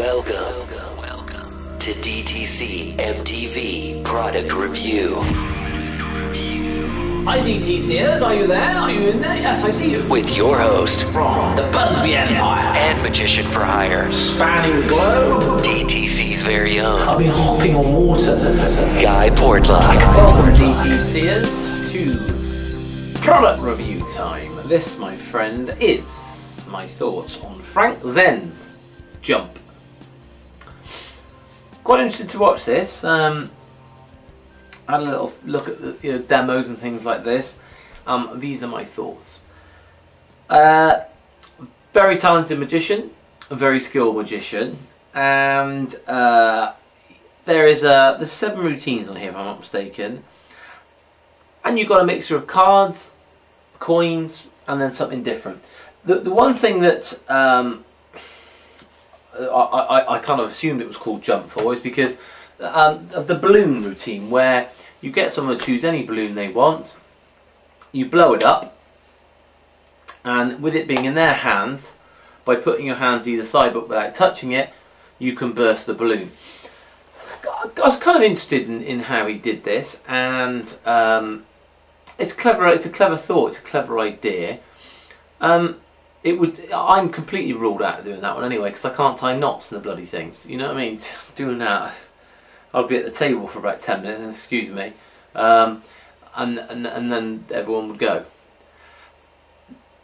Welcome to DTC MTV Product Review. Hi DTCers, are you there? Are you in there? Yes, I see you. With your host, From the Busby Empire and magician for hire, spanning the globe, DTC's very own, I've been hopping on water. Guy Portlock. Welcome DTCers to Product Review time. This, my friend, is my thoughts on Frank Zheng's Jump. Quite interested to watch this. Had a little look at the demos and things like this. These are my thoughts. Very talented magician, a very skilled magician, and there's 7 routines on here if I'm not mistaken. And you've got a mixture of cards, coins, and then something different. The one thing that I kind of assumed it was called Jump for is because of the balloon routine, where you get someone to choose any balloon they want, you blow it up, and with it being in their hands, by putting your hands either side but without touching it, you can burst the balloon. I was kind of interested in how he did this, and it's clever. It's a clever thought. It's a clever idea. I'm completely ruled out of doing that one anyway, because I can't tie knots in the bloody things. You know what I mean? Doing that, I'll be at the table for about 10 minutes, excuse me, and then everyone would go.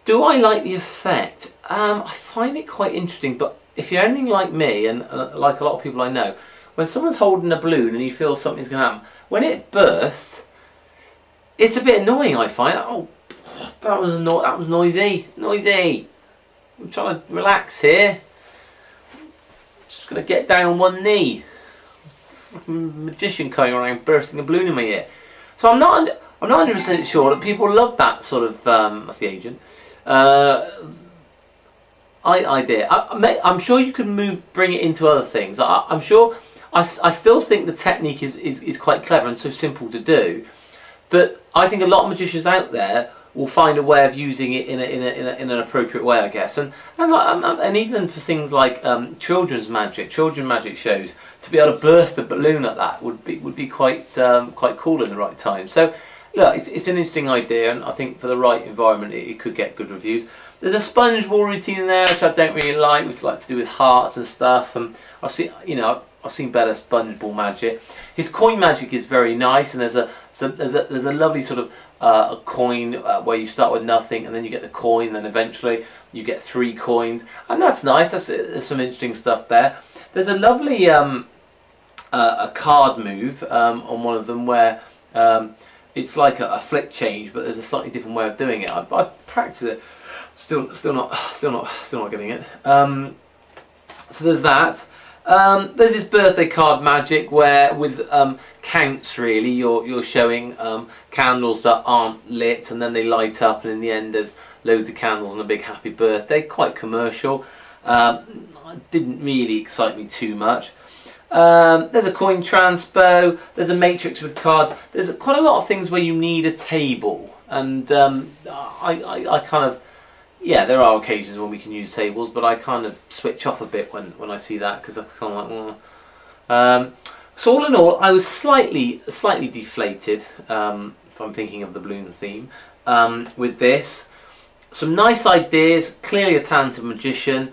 Do I like the effect? I find it quite interesting, but if you're anything like me, and like a lot of people I know, when someone's holding a balloon and you feel something's going to happen, when it bursts, it's a bit annoying, I find. Oh, that was noisy. I'm trying to relax here. Just going to get down on one knee. Magician coming around bursting a balloon in my ear. So I'm not 100% sure that people love that sort of that's the agent idea. I'm sure you can bring it into other things. I'm sure. I still think the technique is quite clever and so simple to do that I think a lot of magicians out there will find a way of using it in an appropriate way, I guess. And even for things like children's magic shows, to be able to burst a balloon at that would be quite cool in the right time. So look, it's an interesting idea, and I think for the right environment it could get good reviews. There's a sponge ball routine in there which I don't really like, which is like to do with hearts and stuff. And I've seen better sponge ball magic. His coin magic is very nice, and there's a lovely sort of a coin where you start with nothing and then you get the coin, and then eventually you get 3 coins, and that's nice. There's some interesting stuff there. There's a lovely a card move on one of them where it's like a flick change, but there's a slightly different way of doing it. I practice it, still not getting it. So there's that. There's this birthday card magic where with counts really you're showing candles that aren't lit and then they light up, and in the end there's loads of candles and a big happy birthday. Quite commercial. Didn't really excite me too much. There's a coin transpo, there's a matrix with cards. There's quite a lot of things where you need a table, and I kind of, yeah, there are occasions when we can use tables, but I kind of switch off a bit when I see that, because I'm kind of like, well. So all in all, I was slightly deflated, if I'm thinking of the balloon theme, with this. Some nice ideas, clearly a talented magician.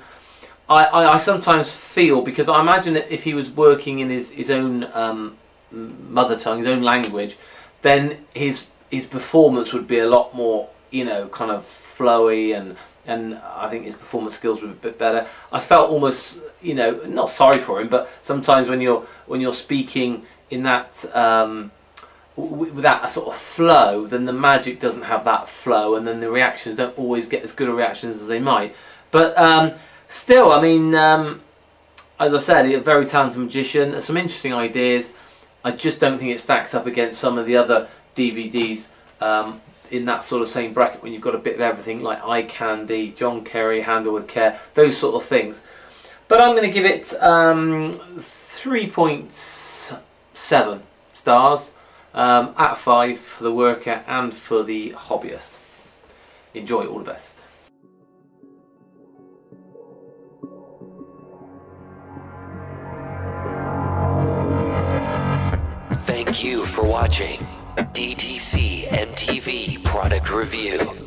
I sometimes feel, because I imagine that if he was working in his own mother tongue, his own language, then his performance would be a lot more, kind of flowy, and I think his performance skills would be a bit better. I felt almost, not sorry for him, but sometimes when you're speaking in that with that sort of flow, then the magic doesn't have that flow, and then the reactions don't always get as good a reactions as they might. But still, I mean, as I said, a very talented magician, some interesting ideas. I just don't think it stacks up against some of the other DVDs in that sort of same bracket, when you've got a bit of everything, like Eye Candy, John Kerry, Handle with Care, those sort of things. But I'm going to give it 3.7 stars out of 5 for the worker and for the hobbyist. Enjoy, all the best. Thank you for watching DTC MTV Product Review.